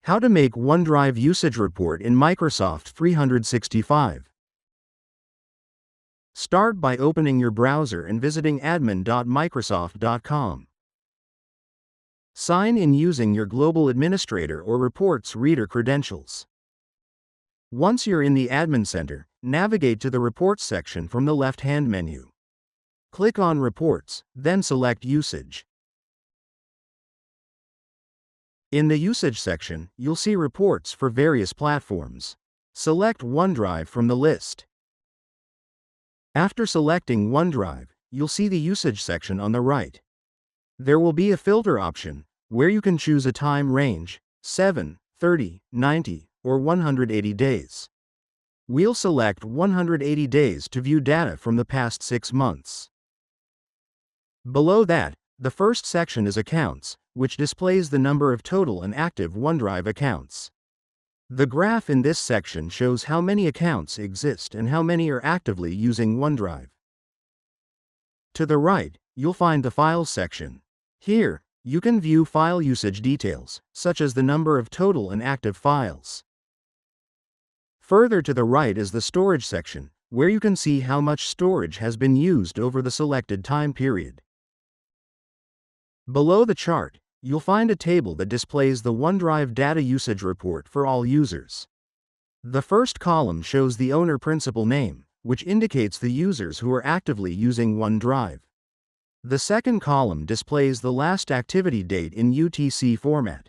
How to make OneDrive usage report in Microsoft 365. Start by opening your browser and visiting admin.microsoft.com. Sign in using your Global Administrator or Reports Reader credentials. Once you're in the Admin Center, navigate to the Reports section from the left-hand menu. Click on Reports, then select Usage. In the Usage section, you'll see reports for various platforms. Select OneDrive from the list. After selecting OneDrive, you'll see the Usage section on the right. There will be a filter option, where you can choose a time range, 7, 30, 90, or 180 days. We'll select 180 days to view data from the past 6 months. Below that, the first section is Accounts, which displays the number of total and active OneDrive accounts. The graph in this section shows how many accounts exist and how many are actively using OneDrive. To the right, you'll find the Files section. Here, you can view file usage details, such as the number of total and active files. Further to the right is the Storage section, where you can see how much storage has been used over the selected time period. Below the chart, you'll find a table that displays the OneDrive data usage report for all users. The first column shows the owner principal name, which indicates the users who are actively using OneDrive. The second column displays the last activity date in UTC format.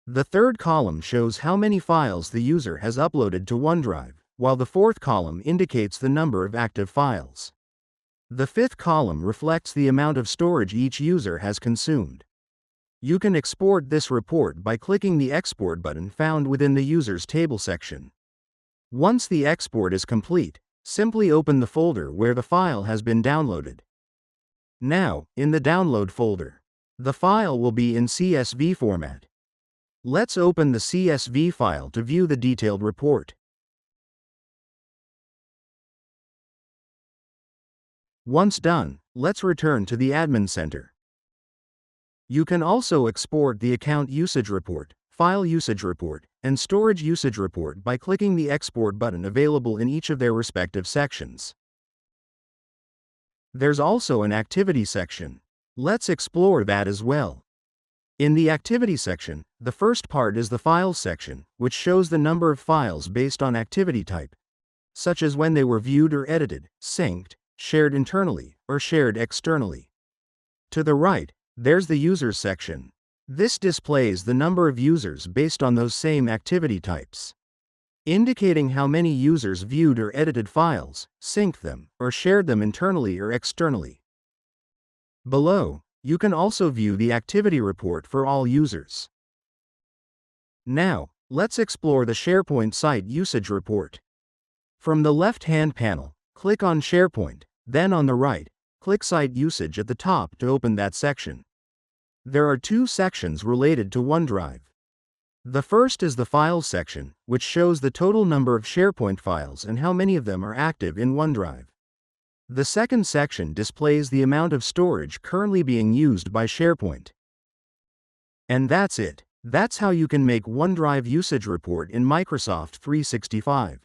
The third column shows how many files the user has uploaded to OneDrive, while the fourth column indicates the number of active files. The fifth column reflects the amount of storage each user has consumed. You can export this report by clicking the Export button found within the Users Table section. Once the export is complete, simply open the folder where the file has been downloaded. Now, in the Download folder, the file will be in CSV format. Let's open the CSV file to view the detailed report. Once done, let's return to the Admin Center. You can also export the Account Usage Report, File Usage Report, and Storage Usage Report by clicking the Export button available in each of their respective sections. There's also an Activity section. Let's explore that as well. In the Activity section, the first part is the Files section, which shows the number of files based on activity type, such as when they were viewed or edited, synced, shared internally, or shared externally. To the right, there's the Users section. This displays the number of users based on those same activity types, indicating how many users viewed or edited files, synced them, or shared them internally or externally. Below, you can also view the activity report for all users. Now, let's explore the SharePoint Site Usage Report. From the left-hand panel, click on SharePoint, then on the right, click Site Usage at the top to open that section. There are two sections related to OneDrive. The first is the Files section, which shows the total number of SharePoint files and how many of them are active in OneDrive. The second section displays the amount of storage currently being used by SharePoint. And that's it. That's how you can make OneDrive usage report in Microsoft 365.